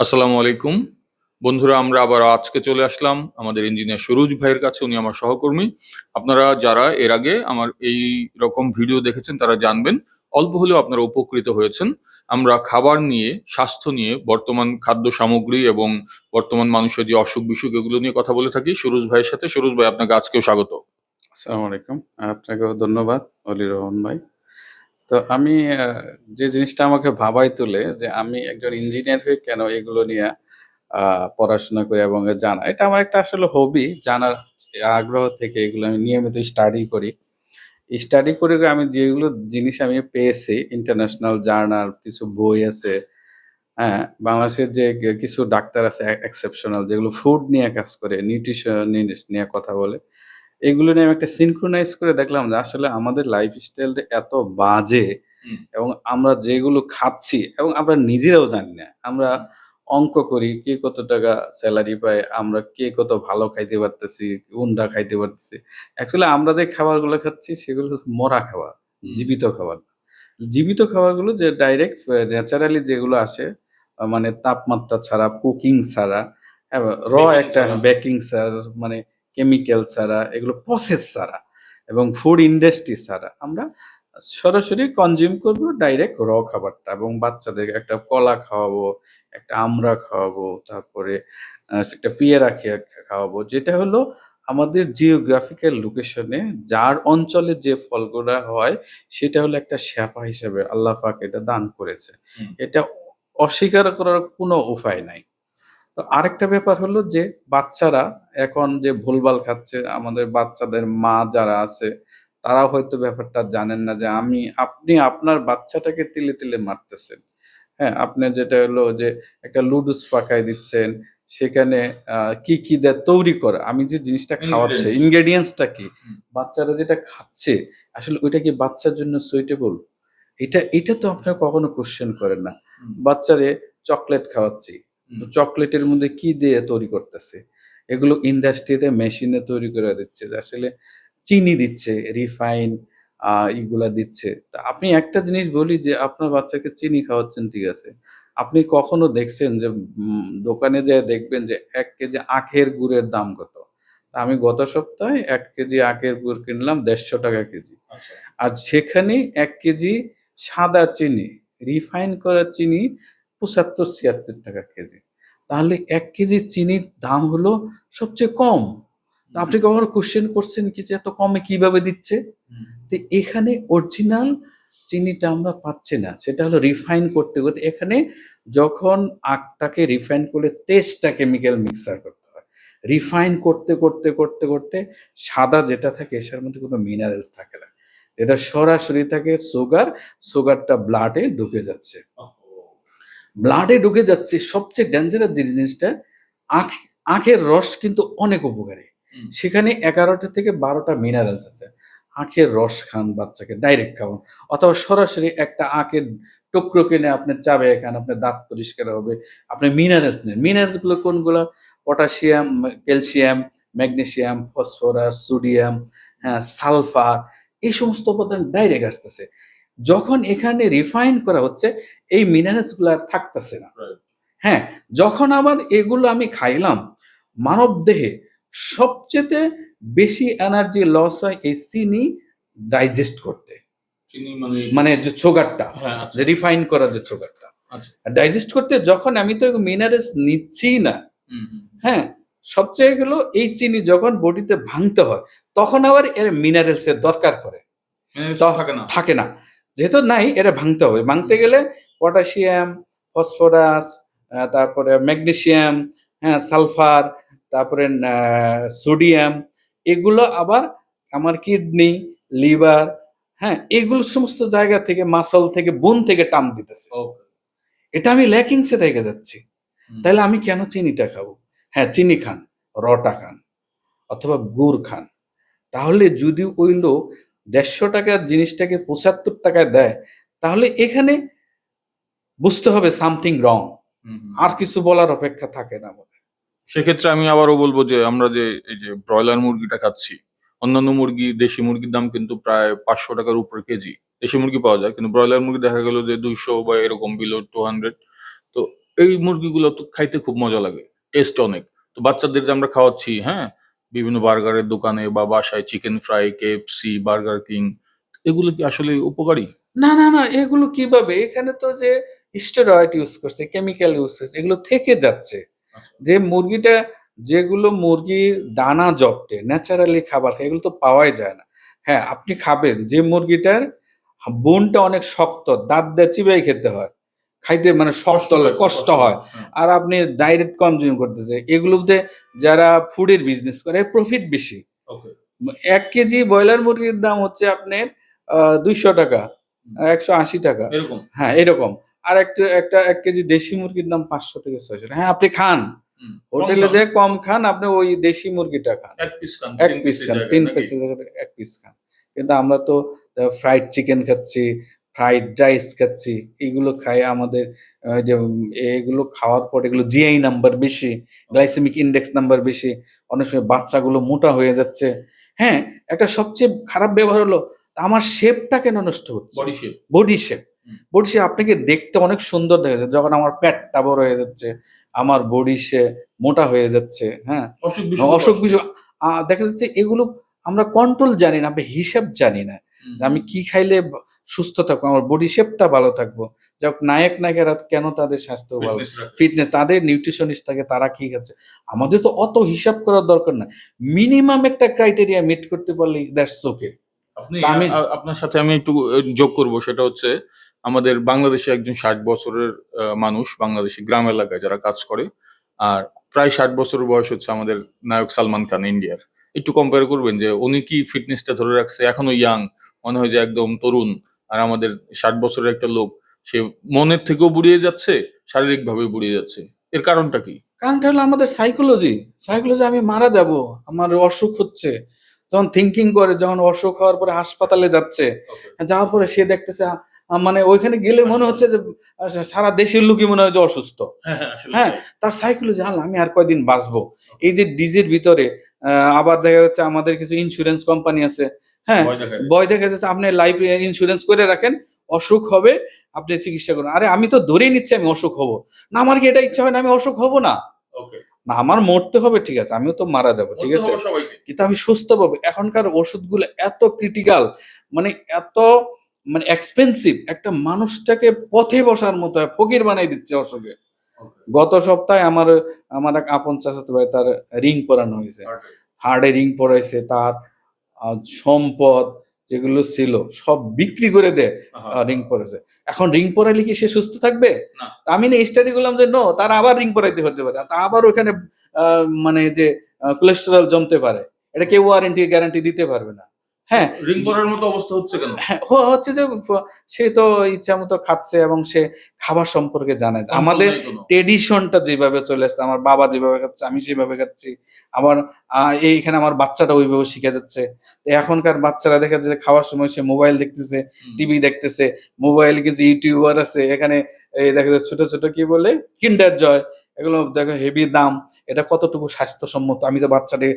আসসালামু আলাইকুম বন্ধুরা, আমরা আবার আজকে চলে আসলাম আমাদের ইঞ্জিনিয়ার সুরুজ ভাইয়ের কাছে। উনি আমার সহকর্মী। আপনারা যারা এর আগে আমার এই রকম ভিডিও দেখেছেন তারা জানবেন, অল্প হলেও আপনারা উপকৃত হয়েছেন। আমরা খাবার নিয়ে, স্বাস্থ্য নিয়ে, বর্তমান খাদ্য সামগ্রী এবং বর্তমান মানুষের যে অসুখ বিসুখ এগুলো নিয়ে কথা বলে থাকি সুরুজ ভাইয়ের সাথে। সুরুজ ভাই, আপনাকে আজকেও স্বাগত। আসসালামু আলাইকুম। আপনাকেও ধন্যবাদ অলি রহমান ভাই। তো আমি যে জিনিসটা আমাকে ভাবায় তোলে যে আমি একজন ইঞ্জিনিয়ার হয়ে কেন এগুলো নিয়ে পড়াশোনা করি এবং জানা। এটা আমার একটা আসলে হবি। জানার আগ্রহ থেকে এগুলো আমি নিয়মিত স্টাডি করি। স্টাডি করে আমি যেগুলো জিনিস আমি পেয়েছি ইন্টারন্যাশনাল জার্নাল, কিছু বই আছে, হ্যাঁ? বাংলাদেশের যে কিছু ডাক্তার আছে এক্সেপশনাল যেগুলো ফুড নিয়ে কাজ করে, নিউট্রিশনিস্ট নিয়ে কথা বলে। এগুলো নিয়ে আমি একটা সিনক্রোনাইজ করে দেখলাম যে আসলে আমাদের লাইফস্টাইলটা এত বাজে হুম, এবং আমরা যেগুলো খাচ্ছি এবং আমরা নিজেরাও জানি না। আমরা অঙ্ক করি কে কত টাকা সেলারি পায়, আমরা কে কত ভালো খাইতে পারতেছি, কোনটা খাইতে পারতেছি। অ্যাকচুয়ালি আমরা যে খাবারগুলো খাচ্ছি সেগুলো মরা খাবার, হুম। জীবিত খাবার না। জীবিত খাবারগুলো যে ডাইরেক্ট ন্যাচারালি যেগুলো আসে মানে তাপমাত্রা ছাড়া, কুকিং ছাড়া, বেকিং একটা ছাড়া। বেকিং ছাড়া মানে কেমিক্যাল ছাড়া, এগুলো প্রসেস ছাড়া এবং ফুড ইন্ডাস্ট্রি ছাড়া আমরা সরাসরি কনজিউম করব ডাইরেক্ট খাবারটা এবং বাচ্চাদেরকে একটা কলা খাওয়াবো, একটা আমড়া খাওয়াবো, তারপরে একটা পেয়ারা খাওয়াবো। যেটা হলো আমাদের জিওগ্রাফিক্যাল লোকেশনে যার অঞ্চলে যে ফলগুলা হয় সেটা হলো একটা শ্যাপা হিসেবে আল্লাহ পাক এটা দান করেছে। হুম, এটা অস্বীকার করার কোনো উপায় নাই। তো আরেকটা ব্যাপার হলো যে বাচ্চারা এখন যে ভুলভাল খাচ্ছে, আমাদের বাচ্চাদের মা যারা আছে তারাও হয়তো ব্যাপারটা জানেন না যে আপনি আপনার বাচ্চাটাকে তিলে, তিলে মারতেছেন। হ্যাঁ? আপনি যেটা হলো যে একটা লুডুস পাকায় দিচ্ছেন, সেখানে কি দিয়ে তৈরি করা? আমি যে জিনিসটা খাওয়াচ্ছি ইনগ্রেডিয়েন্টস। ingredients টা কি? হুম, বাচ্চারা যেটা খাচ্ছে আসলে ওইটা কি বাচ্চার জন্য সুইটেবল? এটা তো আপনারা কখনো কোয়েশ্চেন করেন না। হুম, বাচ্চারে চকোলেট খাওয়াচ্ছি। হুম। তো চকোলেটের মধ্যে কি দিয়ে তৈরি করতেছে? এগুলো ইন্ডাস্ট্রিতে মেশিনে তৈরি করে দিচ্ছে যে আসলে চিনি দিচ্ছে, রিফাইন এগুলা দিচ্ছে। তা আপনি একটা জিনিস বলি যে আপনার বাচ্চাকে চিনি খাওয়াচ্ছেন ঠিক আছে। আপনি কখনো দেখছেন যে দোকানে যেয়ে দেখবেন যে ১ কেজি আখের গুড়ের দাম কত? তা আমি গত সপ্তাহে ১ কেজি আখের গুড় কিনলাম ৳১৫০ কেজি। আচ্ছা। আর সেখানে ১ কেজি সাদা চিনি, রিফাইন করা চিনি ৳৭৫-৭৬ কেজি। তাহলে ১ কেজি চিনির দাম হলো সবচেয়ে কম। তো হুম, আপনি কখনো কোয়েশ্চেন করছেন কি যে এত কমে কিভাবে দিচ্ছে? হুম। তো এখানে অরিজিনাল চিনিটা আমরা পাচ্ছি না। সেটা হলো রিফাইন করতে, করতে এখানে যখন আখটাকে রিফাইন করে ২৩ টা কেমিক্যাল মিক্সার করতে হয়। রিফাইন করতে, করতে, করতে, করতে সাদা যেটা থাকে এটার মধ্যে কোনো মিনারেলস থাকে না। এটা সরাসরি থাকে সুগার, সুগারটা ব্লাডে ঢুকে যাচ্ছে। ওহহো! ব্লাডে ঢুকে যাচ্ছে সবচেয়ে ডেঞ্জারাস যে জিনিসটা আখ আখের রস কিন্তু অনেক উপকারী। হুম, সেখানে ১১টা থেকে ১২টা মিনারেলস আছে। আখের রস খান বাচ্চাকে ডাইরেক্ট খাওয়ান। অথবা সরাসরি একটা আখের টুকরো কিনে আপনি চাবাইয়া খান, আপনার দাঁত পরিষ্কার হবে। আপনি মিনারেলস নেন। মিনারেলস গুলো কোনগুলা? Potassium, calcium, magnesium, phosphorus, sodium, হ্যাঁ, সালফার এই সমস্ত উপাদান ডাইরেক্ট আসতেছে। যখন এখানে রিফাইন করা হচ্ছে এই মিনারেলস গুলা আর থাকতেছে না। রাইট। হ্যাঁ, যখন আবার এগুলো আমি খাইলাম, মানবদেহে সবচাইতে বেশি এনার্জি লস হয় এই চিনি ডাইজেস্ট করতে। চিনি মানে মানে যে সুগারটা, হ্যাঁ, যে আচ্ছা, রিফাইন করা যে সুগারটা। আচ্ছা। ডাইজেস্ট করতে যখন আমি তো মিনারেলস নিচ্ছিই না, হুম, হুম, হুম। হ্যাঁ? সবচেয়ে হলো এই চিনি যখন বডিতে ভাঙতে হয়, তখন আবার এর মিনারেলস এর দরকার পড়ে। মিনারেলস ত তো থাকে না। থাকে না। যেহেতু নাই এটা ভাঙতে হবে। ভাঙতে হুম, গেলে পটাশিয়াম, ফসফরাস, তারপরে ম্যাগনেসিয়াম, হ্যাঁ? সালফার, তারপরে সোডিয়াম এগুলো আবার আমার কিডনি, লিভার, হ্যাঁ? এগুলো সমস্ত জায়গা থেকে মাসল থেকে বোন থেকে টান দিতেছে। ওকে। এটা আমি ল্যাকিংস এ থেকে যাচ্ছি। হুম, তাইলে আমি কেন চিনিটা খাবো? হ্যাঁ, চিনি খান, রটা খান অথবা গুড় খান। তাহলে যদি ওই লোক ৳১৫০ র জিনিসটাকে ৳৭৫ দেয়, তাহলে এখানে বুঝতে হবে সামথিং রং। হুম, হুম, আর হুম। কিছু বলার অপেক্ষা থাকে না আমাদের। সেক্ষেত্রে আমি আবারও বলব যে আমরা যে এই যে ব্রয়লার মুরগিটা খাচ্ছি, অন্যান্য মুরগি, দেশি মুরগির দাম কিন্তু প্রায় ৳৫০০ র উপরে কেজি। দেশি মুরগি পাওয়া যায়। কিন্তু ব্রয়লার মুরগি দেখা গেল যে ২০০ বা এরকম বিলো 200। তো এই মুরগিগুলো তো খাইতে খুব মজা লাগে, টেস্ট অনেক। তো বাচ্চাদের যে আমরা খাওয়াচ্ছি, হ্যাঁ, বিভিন্ন বার্গারের দোকানে বা বাসায় chicken fry, KFC, burger king, এগুলো কি আসলে উপকারী? না, না, না, এগুলো কিভাবে? এখানে তো যে স্টেরয়েড ইউজ করছে, কেমিক্যাল ইউজ করছে, এগুলো থেকে যাচ্ছে। আচ্ছা। যে মুরগিটা যেগুলো মুরগি দানা জপটে ন্যাচারালি খাবার খায়, এগুলো তো পাওয়াই যায় না। হ্যাঁ, আপনি খাবেন যে মুরগিটার বোনটা অনেক শক্ত, দাঁত দিয়ে চিবাই খেতে হয়। খাইতে মানে কষ্ট শক্ত হয়, খুব কষ্ট কষ্ট হয়। হয়। হ্যাঁ। আর আপনি ডাইরেক্ট কনজিউম করতেছে। এগুলোতে যারা ফুডের বিজনেস করে প্রফিট বেশি। ওকে। ১ কেজি ব্রয়লার মুরগির দাম হচ্ছে আপনার ৳২০০, হুম। ৳১৮০। এরকম? হ্যাঁ, এরকম। আর একটা ১ কেজি দেশি মুরগির দাম ৳৫০০ থেকে ৳৬০০। হ্যাঁ, আপনি খান। হুম। কম হোটেলে দাম। যেয়ে কম খান, আপনি ওই দেশি মুরগিটা খান। ১ পিস খান ১ ৩ পিস পিসের খান, জায়গায় ৩ নাকি? পিসের জায়গায় ১ পিস খান। কিন্তু আমরা তো ফ্রাইড চিকেন খাচ্ছি, ফ্রাইড রাইস খাচ্ছি। এগুলো খাইয়ে আমাদের যে এগুলো খাওয়ার পর এগুলো জিআই নাম্বার বেশি, গ্লাইসেমিক ইনডেক্স নাম্বার বেশি। অনেক সময় বাচ্চাগুলো মোটা হয়ে যাচ্ছে। হ্যাঁ, একটা সবচেয়ে খারাপ ব্যবহার হলো আমার শেপটা কেন নষ্ট হচ্ছে? Body shape. Body shape. হুম। বডি শেপ আপনাকে দেখতে অনেক সুন্দর দেখা যায়। যখন আমার পেটটা বড় হয়ে যাচ্ছে, আমার বডি মোটা হয়ে যাচ্ছে, হ্যাঁ? অসুখ-বিসুখও তো আসছে। অসুখ-বিসুখ দেখা যাচ্ছে এগুলো আমরা কন্ট্রোল জানি না, আমরা হিসাব জানি না। হুম, যে হুম, আমি কি খাইলে সুস্থ থাকবো, আমার বডি শেপটা ভালো থাকবো। যাক নায়ক-নায়িকারা কেন তাদের স্বাস্থ্য ভালো, ফিটনেস রাখে। ফিটনেস তাদের নিউট্রিশনিস্ট থাকে তারা কি খাচ্ছে। আমাদের তো অত হিসাব করার দরকার নাই। মিনিমাম একটা ক্রাইটেরিয়া মিট করতে পারলেই দ্যাটস ওকে। আপনি তা আমি আপনার সাথে আমি একটু যোগ করব, সেটা হচ্ছে আমাদের বাংলাদেশে একজন ৬০ বছরের মানুষ, বাংলাদেশে গ্রাম এলাকায় যারা কাজ করে। আর প্রায় ৬০ বছরের বয়স হচ্ছে আমাদের নায়ক সালমান খান ইন্ডিয়ার। একটু কম্পেয়ার করবেন যে উনি কি ফিটনেসটা ধরে রাখছে, এখনো ইয়াং, মনে হয় যে একদম তরুণ। আর আমাদের ৬০ বছরের একটা লোক, সে মনের থেকেও বুড়িয়ে যাচ্ছে, শারীরিকভাবেও বুড়িয়ে যাচ্ছে। এর কারণটা কি? কারণটা হলো আমাদের সাইকোলজি। ওকে, সাইকোলজি আমি মারা যাবো। আমার অসুখ হচ্ছে। যখন থিংকিং করে, যখন অসুখ হওয়ার পরে হাসপাতালে যাচ্ছে, ওকে। যাওয়ার পরে সে দেখতেছে মানে ওইখানে গেলে মনে হচ্ছে আশেপাশে। যে সারা দেশের লোকই মনে হয় যে অসুস্থ। হ্যাঁ, হ্যাঁ, আসলে হ্যাঁ? তাই। তার সাইকোলজি আল্লাহ আমি আর কয়দিন বাঁচবো। ওকে। এই যে ডিজির ভিতরে আ আবার দেখা যাচ্ছে আমাদের কিছু ইন্সুরেন্স কোম্পানি আছে। হ্যাঁ? ভয় দেখায়। ভয় দেখা যাচ্ছে আপনি লাইফ ইন্সুরেন্স করে রাখেন। অসুখ হবে, আপনি চিকিৎসা করুন। আরে আমি তো ধরেই নিচ্ছি আমি অসুখ হব। না আমার কি এটা ইচ্ছা হয় না আমি অসুখ হব না? ওকে। না আমার মরতে হবে ঠিক আছে। আমিও তো মারা যাবো। ঠিক মরতে আছে? হবে সবাইকে। কিন্তু আমি সুস্থ পাবো। এখনকার ওষুধগুলো এত ক্রিটিক্যাল মানে এত মানে এক্সপেনসিভ একটা মানুষটাকে পথে বসার মতো ফকির বানাই দিচ্ছে অসুখে। ওকে। গত সপ্তাহে আমার এক আপন চাচাতো ভাই তার রিং পরানো হইছে। হার্টের। হার্ডে রিং পরাইছে। তার আ সম্পদ যেগুলো ছিল সব বিক্রি করে দিয়ে আহা! রিং পরেছে। এখন রিং পরাইলে কি সে সুস্থ থাকবে? না। তা আমি না স্টাডি করলাম যে তার আবার রিং পরাইতে হতে পারে। তা আবার ওখানে আ মানে যে কোলেস্টেরল জমতে পারে। এটা কেউ ওয়ারেন্টি গ্যারান্টি দিতে পারবে না। তো হ্যাঁ? রিং যে পরার মতো অবস্থা হচ্ছে কেন? হ্যাঁ, হচ্ছে যে সে তো ইচ্ছামত খাচ্ছে এবং সে খাবার সম্পর্কে জানে। কন্ট্রোল আমাদের নাই কোনো। ট্র্যাডিশনটা যেভাবে চলে আসছে, আমার বাবা যেভাবে খাচ্ছে, আমি সেভাবে খাচ্ছি। আমার এইখানে আমার বাচ্চাটা ওইভাবে শিখে যাচ্ছে। তো এখনকার বাচ্চারা দেখা যায় যে খাওয়ার সময় সে মোবাইল দেখতেছে, হুম। টিভি দেখতেছে। মোবাইলে কিছু ইউটিউবার আছে। এখানে এই দেখা যায় ছোট, ছোট কি বলে? কিন্ডার জয়। এগুলো দেখো হেভি দাম। এটা কতটুকু স্বাস্থ্যসম্মত? আমি তো বাচ্চাটি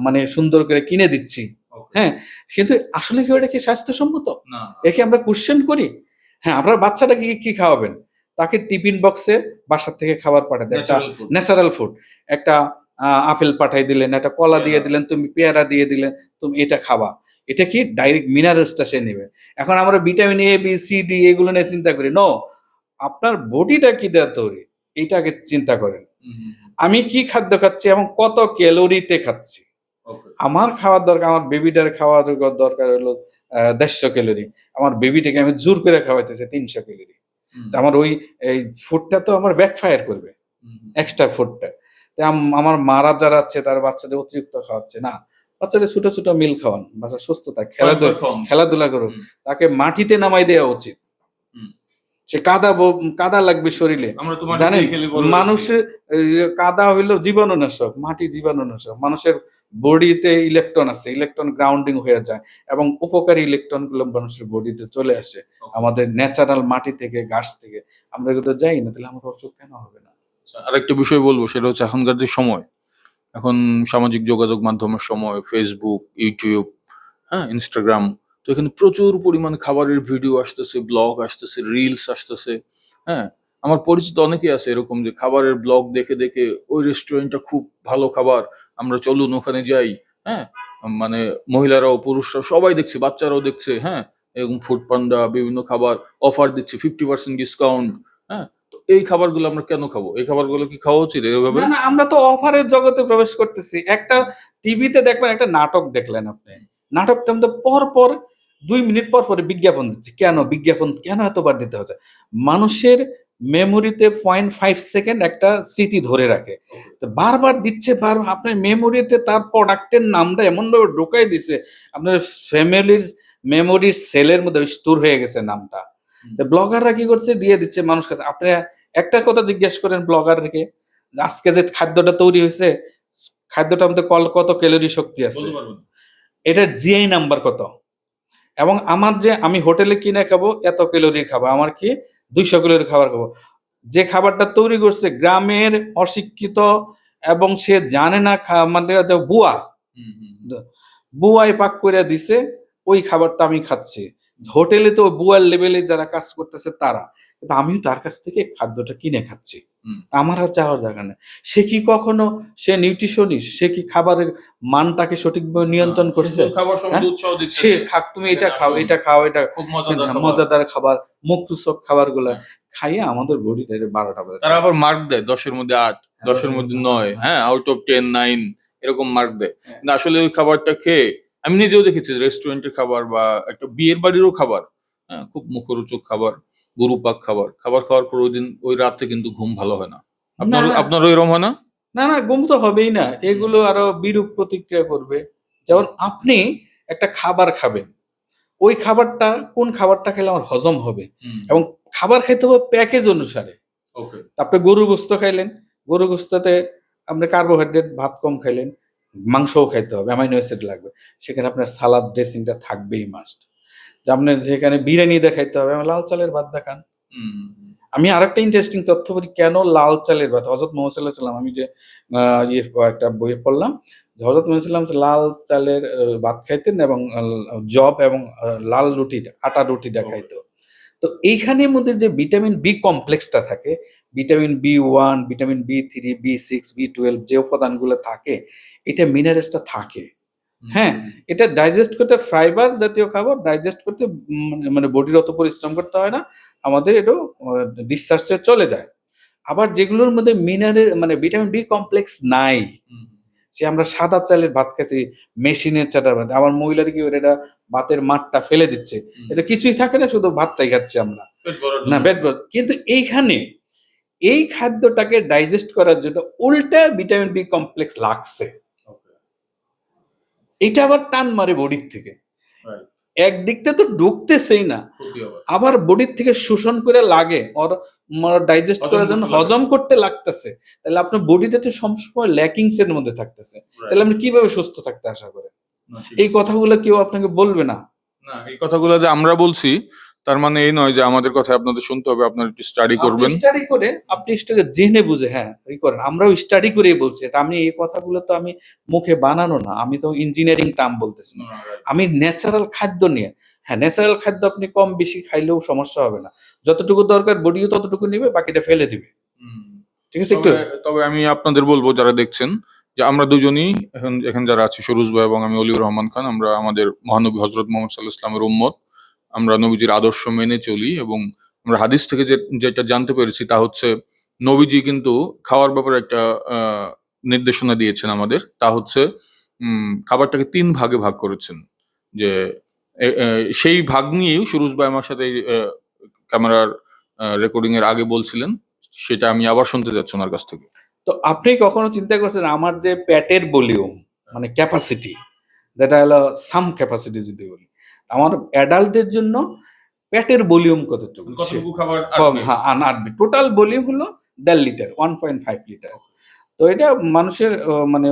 মানে সুন্দর করে কিনে দিচ্ছি। ওকে। হ্যাঁ? কিন্তু আসলে কি ওটা কি স্বাস্থ্যসম্মত? না, একে আমরা কোয়েশ্চেন করি? হ্যাঁ, আপনার বাচ্চাটাকে কি খাওয়াবেন? তাকে টিফিন বক্সে বাসা থেকে খাবার পাঠায় দেন। একটা ন্যাচারাল ফুড। Natural food. একটা আপেল পাঠায় দিলেন, একটা কলা দিয়ে পেয়ারা। দিলেন, তুমি পেয়ারা দিয়ে দিলেন, তুমি এটা খাবা। এটা কি ডাইরেক্ট মিনারেলসটা সে নিবে। এখন আমরা vitamin A, B, C, D এগুলো নিয়ে চিন্তা করি। নো, আপনার বডিটা কি দিয়ে তৈরি? এইটা আগে চিন্তা করেন। হুম, হুম, হুম। আমি কি খাদ্য খাচ্ছি এবং কত ক্যালোরিতে খাচ্ছি? ওকে। আমার খাওয়ার দরকার, আমার বেবিটার খাওয়ার দরকার হলো ১৫০ ক্যালোরি। আমার বেবিটাকে আমি জোর করে খাওয়াইতেছি ৩০০ ক্যালোরি। হুম, তো আমার এই ফুডটা তো আমার ব্যাকফায়ার করবে। হুম, হুম। এক্সট্রা ফুডটা। তো আমার মারা যাচ্ছে তার বাচ্চাদের অতিরিক্ত খাওয়াচ্ছে। না, বাচ্চাদের ছোট, ছোট মিল খাওয়ান। বাচ্চা সুস্থ থাক, কয়েকবার খাওয়ান। খেলাধুলা করুক। হুম, তাকে মাটিতে নামাই দেওয়া উচিত। হুম। সে কাদা লাগবে শরীলে। আমরা তো জানেন? মাটিতেই খেলে বড় হয়েছি। মানুষের কাদা হইলো জীবাণুনাশক, মাটি জীবাণুনাশক। মানুষের বডিতে ইলেকট্রন আছে। ইলেকট্রন গ্রাউন্ডিং হয়ে যায় এবং উপকারী ইলেকট্রন গুলো মানুষের বডিতে চলে আসে। ওকে। আমাদের ন্যাচারাল মাটি থেকে, গাছ থেকে। আমরা এগুলো যাই না, তাহলে আমার অসুখ কেন হবে না? আচ্ছা, আরেকটা বিষয় বলব, সেটা হচ্ছে এখনকার যে সময়, এখন সামাজিক যোগাযোগ মাধ্যমের সময়, Facebook, YouTube, হ্যাঁ? Instagram। তো এখানে প্রচুর পরিমাণে খাবারের ভিডিও আসতেছে, ব্লগ আসতেছে, রিলস আসতেছে, হ্যাঁ? আমার পরিচিত অনেকেই আছে এরকম যে খাবারের ব্লগ দেখে দেখে ওই রেস্টুরেন্টটা খুব ভালো খাবার, আমরা চলুন ওখানে যাই। হ্যাঁ, মানে মহিলারাও পুরুষরাও সবাই দেখছে, বাচ্চারাও দেখছে। হ্যাঁ, এরকম ফুড পান্ডা বিভিন্ন খাবার অফার দিচ্ছে, 50% ডিসকাউন্ট। হ্যাঁ, তো এই খাবারগুলো আমরা কেন খাবো? এই খাবারগুলো কি খাওয়া উচিত এভাবে? না, না, আমরা তো অফারের জগতে প্রবেশ করতেছি। একটা টিভিতে দেখবেন, একটা নাটক দেখলেন আপনি। নাটকটার মধ্যে পরপর ২ মিনিট পর, পরে বিজ্ঞাপন দিচ্ছে। কেন? বিজ্ঞাপন কেন এতবার দিতে হচ্ছে? মানুষের মেমোরিতে 0.5 সেকেন্ড একটা স্মৃতি ধরে রাখে। তো বারবার দিচ্ছে, আপনার মেমোরিতে তার প্রোডাক্টের নামটা এমনভাবে ঢুকাই দিছে, আপনার ফ্যামিলির মেমোরির সেলের মধ্যে স্টোর হয়ে গেছে নামটা। তো ব্লগাররা কি করছে? দিয়ে দিচ্ছে মানুষ কাছে। আপনি একটা কথা জিজ্ঞেস করেন ব্লগারকে, যে আজকে যে খাদ্যটা তৈরি হয়েছে, খাদ্যটার মধ্যে কত ক্যালোরি শক্তি আছে, বলতে পারবেন। এটার জিআই নাম্বার কত, এবং আমার যে আমি হোটেলে কিনে খাবো এত ক্যালোরি খাবো, আমার কি 200 ক্যালোরি খাবার খাবো। যে খাবারটা তৈরি করছে গ্রামের অশিক্ষিত, এবং সে জানে না, মানে বুয়া হুম, হুম, হুম। বুয়াই পাক করে দিছে, ওই খাবারটা আমি খাচ্ছি। হোটেলে তো বুয়ার লেভেলে যারা কাজ করতেছে তারা, কিন্তু আমিও তার কাছ থেকে খাদ্যটা কিনে খাচ্ছি। হুম। আমার আর যাওয়ার জায়গা নেই। সে কি কখনো, সে নিউট্রিশনিস্ট, সে কি খাবারের মানটাকে সঠিকভাবে নিয়ন্ত্রণ সে করছে? তো খাবার হ্যাঁ, সম্বন্ধে উৎসাহ দিচ্ছে সে যে খাক, তুমি এটা এখানে খাও, আসুন, এটা খাও, এটা খুব মজাদার খাবার। মজাদার খাবার, মুখরোচক খাবারগুলা হ্যাঁ। খাইয়ে আমাদের বডিটা 12টা তারা বাজাচ্ছে। আবার মার্ক দেয় 10-এর মধ্যে 8, হ্যাঁ, 10-এর 10 এর মধ্যে মধ্যে 9, 9। হ্যাঁ, আউট অফ 10, 9 এরকম মার্ক দেয়। হ্যাঁ। কিন্তু আসলে ওই খাবারটা খেয়ে আমি নিজেও দেখেছি রেস্টুরেন্টের খাবার বা একটা বিয়ের বাড়িরও খাবার, হ্যাঁ, খুব মুখরোচক খাবার, গুরুপাক খাবার। খাবার খাওয়ার পর ওইদিন ওই রাতে কিন্তু ঘুম ভালো হয় না। না, না, আপনারও এরকম হয় না? না, না, ঘুম তো হবেই না। এগুলো আরো বিরূপ প্রতিক্রিয়া করবে। যেমন আপনি একটা খাবার খাবেন, ওই খাবারটা কোন খাবারটা খেলে আমার হজম হবে, হুম। এবং খাবার খাইতে হবে প্যাকেজ অনুসারে। ওকে। আপনি গরুর গোস্ত খাইলেন, গরুর গোস্ততে আপনি কার্বোহাইড্রেট ভাত কম খাইলেন, মাংসও খাইতে হবে, অ্যামাইনো অ্যাসিড লাগবে। সেখানে আপনার সালাদ ড্রেসিংটা থাকবেই মাস্ট। যে আপনি যেখানে বিরিয়ানি দিয়ে খাইতে হবে, আমার লাল চালের ভাত দিয়ে খান। হুম, হুম, হুম। আমি আরেকটা ইন্টারেস্টিং তথ্য বলি, কেন লাল চালের ভাত? হযরত মুহাম্মদ সাল্লাল্লাহু আলাইহি ওয়াসাল্লাম, আমি যে একটা বইয়ে পড়লাম যে হযরত মুহাম্মদ সাল্লাল্লাহু আলাইহি ওয়াসাল্লাম লাল চালের ভাত খাইতেন, এবং জব এবং লাল রুটিটা, আটার রুটিটা ওকে। খাইতো। তো এইখানের মধ্যে যে ভিটামিন বি কমপ্লেক্সটা থাকে, ভিটামিন বি1, ভিটামিন বি3, বি6, বি12 যে উপাদানগুলো থাকে, এটা মিনারেলসটা থাকে। হুম, হ্যাঁ, হুম, এটা ডাইজেস্ট করতে, ফাইবার জাতীয় খাবার ডাইজেস্ট করতে মানে বডির অত পরিশ্রম করতে হয় না। আমাদের এটাও ডিসচার্জে চলে যায়। আবার যেগুলোর মধ্যে মানে ভিটামিন বি কমপ্লেক্স নাই, হুম, সে আমরা সাদা চালের ভাত খাচ্ছি, মেশিনের চাটার ভাত। আমার মহিলারা কি করে, এটা ভাতের মাঠটা ফেলে দিচ্ছে। হুম। এটা কিছুই থাকে না, শুধু ভাতটাই খাচ্ছি আমরা। পেট ভরার না, জন্য। পেট ভরা। কিন্তু এইখানে এই খাদ্যটাকে ডাইজেস্ট করার জন্য উল্টা ভিটামিন বি কমপ্লেক্স লাগছে। ওকে। এইটা আবার টান মারে বডির থেকে। রাইট। একদিক থেকে তো ঢুকতেছেই না, ক্ষতি হবে। আবার বডির থেকে শোষণ করে লাগে ওর, ডাইজেস্ট হজম করার জন্য করতে লাগে। হজম করতে লাগতেছে। তাহলে আপনার বডিটা তো সবসময় ল্যাকিংস এর মধ্যে থাকতেছে। তাহলে রাইট। আপনি কিভাবে সুস্থ থাকতে আশা করেন? না, ঠিক এই আছে। কথাগুলো কেউ আপনাকে বলবে না। না, এই কথাগুলো যে আমরা বলছি তার মানে এই নয় যে আমাদের কথা আপনাদের শুনতে হবে। আপনারা একটু স্টাডি আপনি করবেন। স্টাডি করে, আপনি স্টাডি জেনে বুঝে, হ্যাঁ, করেন। আমরাও স্টাডি করেই বলছি। তা আমি এই কথাগুলো তো আমি মুখে বানানো না। আমি তো ইঞ্জিনিয়ারিং টার্ম বলতেছি না। না, রাইট। আমি ন্যাচারাল খাদ্য নিয়ে, হ্যাঁ, ন্যাচারাল খাদ্য আপনি কম বেশি খাইলেও সমস্যা হবে না। যতটুকু দরকার বডিও ততটুকু নিবে, বাকিটা ফেলে দিবে। হুম। ঠিক আছে? একটু তবে তবে আমি আপনাদের বলবো যারা দেখছেন যে আমরা দুজনই এখন যারা আছি সুরুজ ভাই এবং আমি অলিউর রহমান খান, আমরা আমাদের মহানবী হযরত মুহাম্মদ সাল্লাল্লাহু আলাইহি ওয়াসাল্লামের উম্মত। আমরা নবীজির আদর্শ মেনে চলি এবং আমরা হাদিস থেকে যেটা জানতে পেরেছি তা হচ্ছে নবীজি কিন্তু খাওয়ার ব্যাপারে একটা নির্দেশনা দিয়েছেন আমাদের। তা হচ্ছে খাবারটাকে ৩ ভাগে ভাগ করেছেন। যে সেই ভাগ নিয়েই সুরুজ ভাই আমার সাথে ক্যামেরার রেকর্ডিং এর আগে বলছিলেন। সেটা আমি আবার শুনতে যাচ্ছি ওনার কাছ থেকে। তো আপনি কখনো চিন্তা করছেন আমার যে পেটের ভলিউম, মানে ক্যাপাসিটি, যেটা হলো সাম ক্যাপাসিটি যদি বলি, আমার অ্যাডাল্টদের জন্য পেটের ভলিউম কতটুকু? কতটুকু খাবার কম, আটবে? হ্যাঁ, আনআটবে। টোটাল ভলিউম হলো ১.৫ লিটার, 1.5 লিটার। তো এটা মানুষের মানে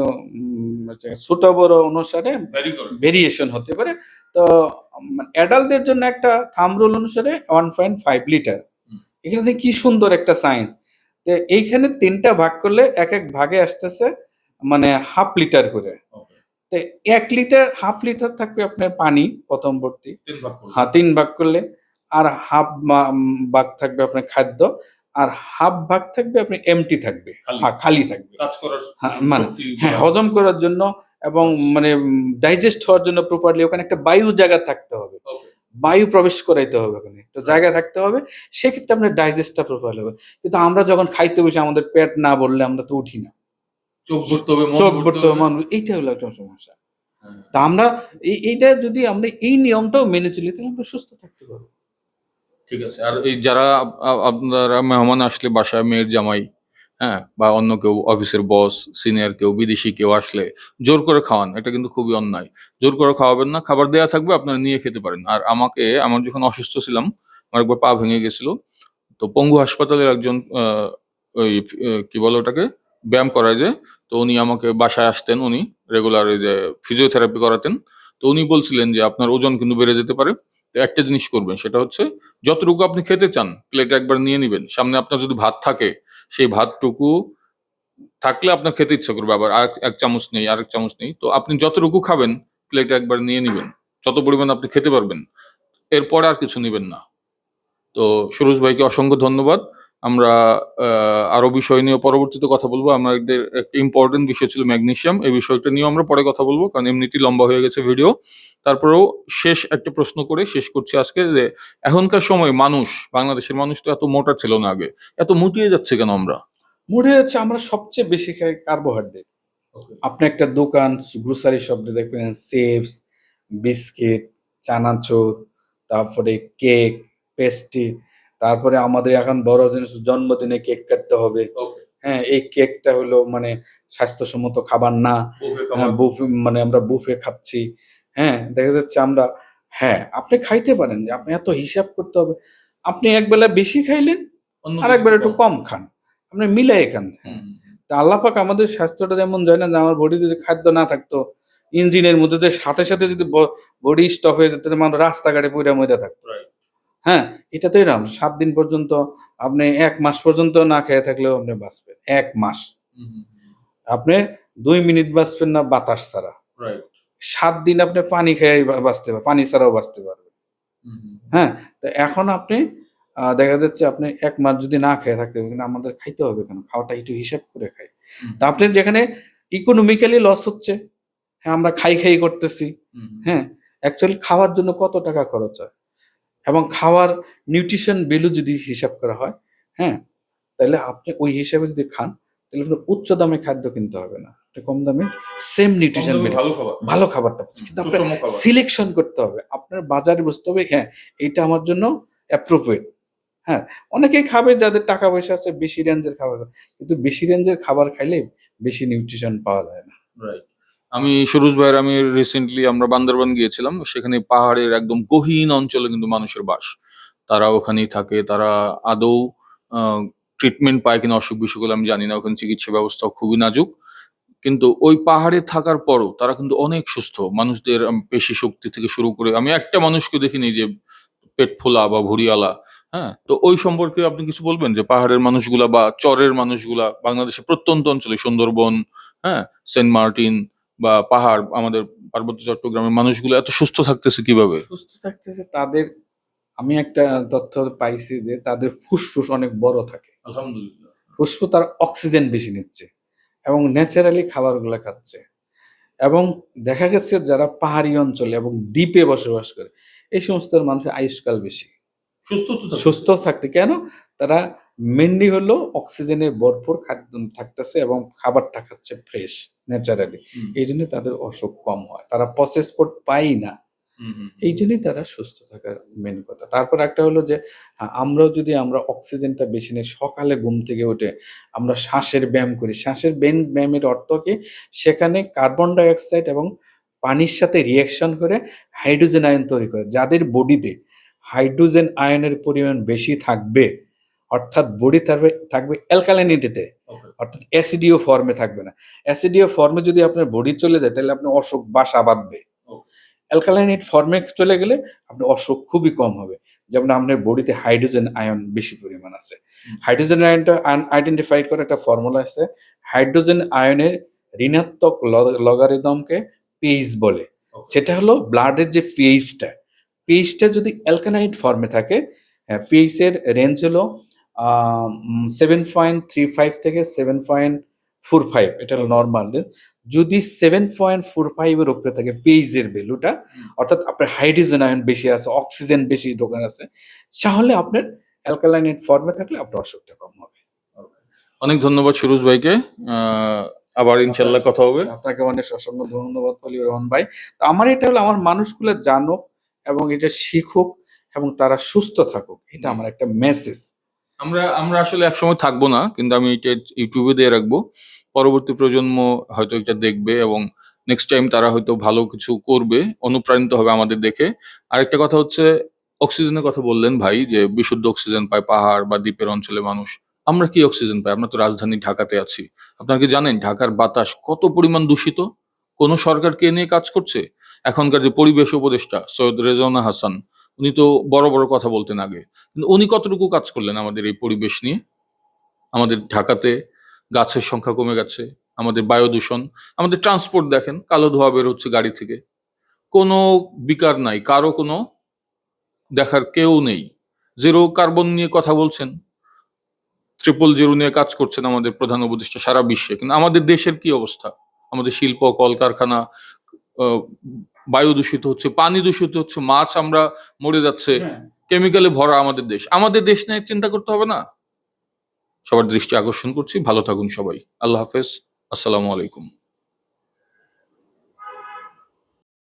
ছোট বড় অনুসারে ভ্যারি করে। ভেরিয়েশন হতে পারে। তো অ্যাডাল্টদের জন্য একটা থাম্ব রুল অনুসারে 1.5 লিটার। হুম। এখানে দেখি কি সুন্দর একটা সায়েন্স। তো এইখানে ৩টা ভাগ করলে এক ভাগে আসতেছে মানে 1/2 লিটার করে। ওকে। তো ১ লিটার, 1/2 লিটার থাকবে আপনার পানি প্রথম ভর্তি। ৩ ভাগ করলে। হ্যাঁ, ৩ ভাগ করলে। আর হাফ ভাগ থাকবে আপনার খাদ্য। আর হাফ ভাগ থাকবে আপনি এমটি থাকবে, খালি। খালি থাকবে। কাজ করার হ্যাঁ, মানে শক্তি হ্যাঁ, বাড়ায়। হজম করার জন্য এবং Yes. মানে ডাইজেস্ট হওয়ার জন্য প্রপারলি ওখানে একটা বায়ু জায়গা থাকতে হবে, Okay. বায়ু প্রবেশ করাইতে হবে, ওখানে তো Right. জায়গা থাকতে হবে, সেক্ষেত্রে আপনার ডাইজেস্টটা প্রপারলি হবে। কিন্তু আমরা যখন খাইতে বসে আমাদের পেট না ভরলে আমরা তো উঠি না, চোখ ভরতে হবে, মন চোখ ভরতে ভরতে হবে, হবে। এইটা হলো একটা সমস্যা। হ্যাঁ। তা আমরা এইটা যদি আমরা এই নিয়মটাও মেনে চলি তাহলে আমরা সুস্থ থাকতে পারবো। ঠিক আছে। আর এই যারা আপনারা মেহমান আসলে বাসায় মেয়ের জামাই, হ্যাঁ, বা অন্য কেউ অফিসের বস, সিনিয়র কেউ, বিদেশি কেউ আসলে জোর করে খাওয়ান, এটা কিন্তু খুবই অন্যায়। জোর করে খাওয়াবেন না, খাবার দেয়া থাকবে আপনারা নিয়ে খেতে পারেন। আর আমার যখন অসুস্থ ছিলাম, আমার একবার পা ভেঙে গেছিল, তো পঙ্গু হাসপাতালের একজন ওই কি বলে ওটাকে, ব্যায়াম করায় যে, তো উনি আমাকে বাসায় আসতেন, উনি রেগুলার এই যে ফিজিওথেরাপি করাতেন। তো উনি বলছিলেন যে আপনার ওজন কিন্তু বেড়ে যেতে পারে, তো একটা জিনিস করবেন, সেটা হচ্ছে যতটুকু আপনি খেতে চান প্লেটে একবার নিয়ে নিবেন। সামনে আপনার যদি ভাত থাকে, সেই ভাতটুকু থাকলে আপনার খেতে ইচ্ছা করবে, আবার আর এক চামচ নেই, আরেক চামচ নেই, তো আপনি যতটুকু খাবেন প্লেটে একবার নিয়ে নিবেন, যত পরিমাণ আপনি খেতে পারবেন, এরপরে আর কিছু নিবেন না। তো সুরজ ভাইকে অসংখ্য ধন্যবাদ। আমরা আরো বিষয় নিয়ে পরবর্তীতে কথা বলবো। আমাদের একটা ইম্পর্টেন্ট বিষয় ছিল ম্যাগনেসিয়াম, এই বিষয়টা নিয়ে আমরা পরে কথা বলবো, কারণ এমনিতেই লম্বা হয়ে গেছে ভিডিও। তারপরেও শেষ একটা প্রশ্ন করে শেষ করছি আজকে, যে এখনকার সময় মানুষ, বাংলাদেশের মানুষ তো এত মোটা ছিল না আগে, এত মুটিয়ে যাচ্ছে কেন আমরা? মনে হচ্ছে আমরা সবচেয়ে বেশি খাই কার্বোহাইড্রেট। আপনি একটা দোকান, গ্রোসারি শপে দেখবেন চিপস, বিস্কিট, চানাচুর, তারপরে কেক, পেস্ট্রি, তারপরে আমাদের এখন বড় জিনিস জন্মদিনে কেক কাটতে হবে। হ্যাঁ, এই কেকটা হলো মানে স্বাস্থ্যসম্মত খাবার না। হ্যাঁ, মানে আমরা বুফে খাচ্ছি। হ্যাঁ, দেখা যাচ্ছে আমরা, হ্যাঁ, আপনি খাইতে পারেন যে আপনি এত হিসাব করতে হবে। আপনি একবেলা বেশি খাইলেন, আরেক বেলা একটু কম খান। আপনি মিলায়ে খান। হ্যাঁ। তা আল্লাহ পাক আমাদের স্বাস্থ্যটা যেমন যায় না, যে আমার বডিতে যে খাদ্য না থাকতো, ইঞ্জিনের মধ্যে যে সাথে, সাথে যদি বডি স্টপ হয়ে যেত, তাহলে মানুষ রাস্তাঘাটে পইড়া মইরা থাকতো। হ্যাঁ? এটা তো এরকম ৭ দিন পর্যন্ত, আপনি ১ মাস পর্যন্ত না খেয়ে থাকলেও আপনি বাঁচবেন। ১ মাস। আপনি ২ মিনিট বাঁচবেন না বাতাস ছাড়া। ৭ দিন আপনি পানি খেয়েই বাঁচতে পারবেন, পানি ছাড়াও বাঁচতে পারবেন। হ্যাঁ? তো এখন আপনি দেখা যাচ্ছে আপনি ১ মাস যদি না খেয়ে থাকতে পারেন, কিন্তু আমাদের খাইতে হবে কেন? খাওয়াটা একটু হিসাব করে খাই। তা আপনি যেখানে ইকোনমিক্যালি লস হচ্ছে, হ্যাঁ, আমরা খাই করতেছি। হ্যাঁ? অ্যাকচুয়ালি খাওয়ার জন্য কত টাকা খরচ হয়? এবং খাওয়ার নিউট্রিশন ভ্যালু যদি হিসাব করা হয়, হ্যাঁ? তাইলে আপনি ওই হিসাবে যদি খান, তাহলে আপনার উচ্চ দামে খাদ্য কিনতে হবে না। আপনি কম দামে সেম নিউট্রিশন ভ্যালু ভালো খাবারটা পাচ্ছেন। কিন্তু আপনার সিলেকশন করতে হবে। আপনার বাজারে বুঝতে হবে, হ্যাঁ, এইটা আমার জন্য অ্যাপ্রোপ্রিয়েট। হ্যাঁ? অনেকেই খাবে যাদের টাকা পয়সা আছে, বেশি রেঞ্জের খাবার খায়। কিন্তু বেশি রেঞ্জের খাবার খাইলে বেশি নিউট্রিশন পাওয়া যায় না। রাইট। আমি সুরজ ভাইয়ের, আমি রিসেন্টলি আমরা বান্দরবান গিয়েছিলাম। সেখানে পাহাড়ের একদম গহীন অঞ্চলে কিন্তু মানুষের বাস। তারা ওখানেই থাকে। তারা আদৌ আ ট্রিটমেন্ট পায় কিনা অসুখ-বিসুখ হলে আমি জানি না। ওখানে চিকিৎসা ব্যবস্থাও খুবই নাজুক। কিন্তু ওই পাহাড়ে থাকার পরও তারা কিন্তু অনেক সুস্থ। মানুষদের পেশি শক্তি থেকে শুরু করে আমি একটা মানুষকে দেখিনি যে পেট ফোলা বা ভুঁড়িওয়ালা, হ্যাঁ? তো ওই সম্পর্কে আপনি কিছু বলবেন, যে পাহাড়ের মানুষগুলা বা চরের মানুষগুলা বাংলাদেশের প্রত্যন্ত অঞ্চলে সুন্দরবন, হ্যাঁ, সেন্ট মার্টিন বা পাহাড়, আমাদের পার্বত্য চট্টগ্রামের মানুষগুলো এত সুস্থ থাকতেছে কিভাবে? সুস্থ থাকতেছে তাদের, আমি একটা তথ্য পাইছি যে তাদের ফুসফুস অনেক বড় থাকে। আলহামদুলিল্লাহ। ফুসফুস তারা অক্সিজেন বেশি নিচ্ছে এবং ন্যাচারালি খাবারগুলা খাচ্ছে। এবং দেখা গেছে যারা পাহাড়ি অঞ্চলে এবং দ্বীপে বসবাস করে, এই সমস্ত মানুষের আয়ুষ্কাল বেশি। সুস্থ তো থাকতেছে। সুস্থ থাকতে কেন? তারা মেইনলি হলো অক্সিজেনে ভরপুর খাদ্য থাকতেছে এবং খাবারটা খাচ্ছে ফ্রেশ, ন্যাচারালি। এইজন্য তাদের অসুখ কম হয়। তারা প্রসেস ফুড পায়ই না। এইজন্যই তারা সুস্থ থাকার মেইন কথা। তারপর একটা হলো যে আমরাও যদি আমরা অক্সিজেনটা বেশি নেই, সকালে ঘুম থেকে উঠে আমরা শ্বাসের ব্যায়াম করি। শ্বাসের ব্যায়ামের অর্থ কি? সেখানে কার্বন ডাই অক্সাইড এবং পানির সাথে রিঅ্যাকশন করে হাইড্রোজেন আয়ন তৈরি করে। যাদের বডিতে হাইড্রোজেন আয়নের পরিমাণ বেশি থাকবে, অর্থাৎ বডি থাকবে অ্যালকালাইনিটিতে, অর্থাৎ অ্যাসিডীয় ফর্মে থাকবে না। অ্যাসিডীয় ফর্মে যদি আপনার বডি চলে যায়, তাহলে আপনার অসুখ বাসা বাঁধবে। অ্যালকালাইনিট ফর্মে চলে গেলে আপনার অসুখ খুবই কম হবে। যেমন আপনার বডিতে হাইড্রোজেন আয়ন বেশি পরিমাণ আছে। হাইড্রোজেন আয়নটা আইডেন্টিফাই করার একটা ফর্মুলা আছে। হাইড্রোজেন আয়নের ঋণাত্মক লগারিদমকে পিএইচ বলে। সেটা হলো ব্লাডের যে পিএইচটা যদি অ্যালকালাইন ফর্মে থাকে, পিএইচ এর রেঞ্জ হলো 7.35 থেকে 7.45, এটা হলো নর্মাল রেঞ্জ। যদি 7.45 এর উপরে থাকে পেইজের ভ্যালুটা, অর্থাৎ আপনার হাইড্রোজেন আয়ন বেশি আছে, অক্সিজেন বেশি ঢোকান আছে, তাহলে আপনার অ্যালকালাইনেট ফর্মে থাকলে আপনার অসুখটা কম হবে। অনেক ধন্যবাদ সুরজ ভাইকে। আবার ইনশাল্লাহ কথা হবে। আপনাকে অনেক অসংখ্য ধন্যবাদ অলিউর রহমান ভাই। তো আমার এটা হলো আমার মানুষগুলো জানুক এবং এটা শিখুক এবং তারা সুস্থ থাকুক, এটা আমার একটা মেসেজ। আমরা আমরা আসলে একসময় থাকবো না, কিন্তু আমি এটা ইউটিউবে দিয়ে রাখবো। পরবর্তী প্রজন্ম হয়তো এটা দেখবে এবং নেক্সট টাইম তারা হয়তো ভালো কিছু করবে, অনুপ্রাণিত হবে আমাদের দেখে। আরেকটা কথা হচ্ছে, অক্সিজেনের কথা বললেন ভাই, যে বিশুদ্ধ অক্সিজেন পায় পাহাড় বা দ্বীপের অঞ্চলে মানুষ। আমরা কি অক্সিজেন পাই? আমরা তো রাজধানী ঢাকাতে আছি। আপনারা কি জানেন ঢাকার বাতাস কত পরিমাণ দূষিত? কোন সরকার কে নিয়ে কাজ করছে? এখনকার যে পরিবেশ উপদেষ্টা সৈয়দ রেজওয়ানা হাসান, উনি তো বড় বড় কথা বলতেন আগে, কিন্তু উনি কতটুকু কাজ করলেন আমাদের এই পরিবেশ নিয়ে? আমাদের ঢাকাতে গাছের সংখ্যা কমে গেছে, আমাদের বায়ু দূষণ, আমাদের ট্রান্সপোর্ট দেখেন, কালো ধোঁয়া বের হচ্ছে গাড়ি থেকে। কোনো বিকার নাই, কারো কোনো দেখার কেউ নেই। জিরো কার্বন নিয়ে কথা বলছেন, 000 নিয়ে কাজ করছেন আমাদের প্রধান উপদেষ্টা সারা বিশ্বে, কিন্তু আমাদের দেশের কি অবস্থা? আমাদের শিল্প কলকারখানা, আহ, বায়ু দূষিত হচ্ছে, পানি দূষিত হচ্ছে, মাছ আমরা মরে যাচ্ছে, কেমিক্যালে ভরা আমাদের দেশ। আমাদের দেশ নিয়ে চিন্তা করতে হবে না? সবার দৃষ্টি আকর্ষণ করছি। ভালো থাকুন সবাই। আল্লাহ হাফেজ। আসসালামু আলাইকুম।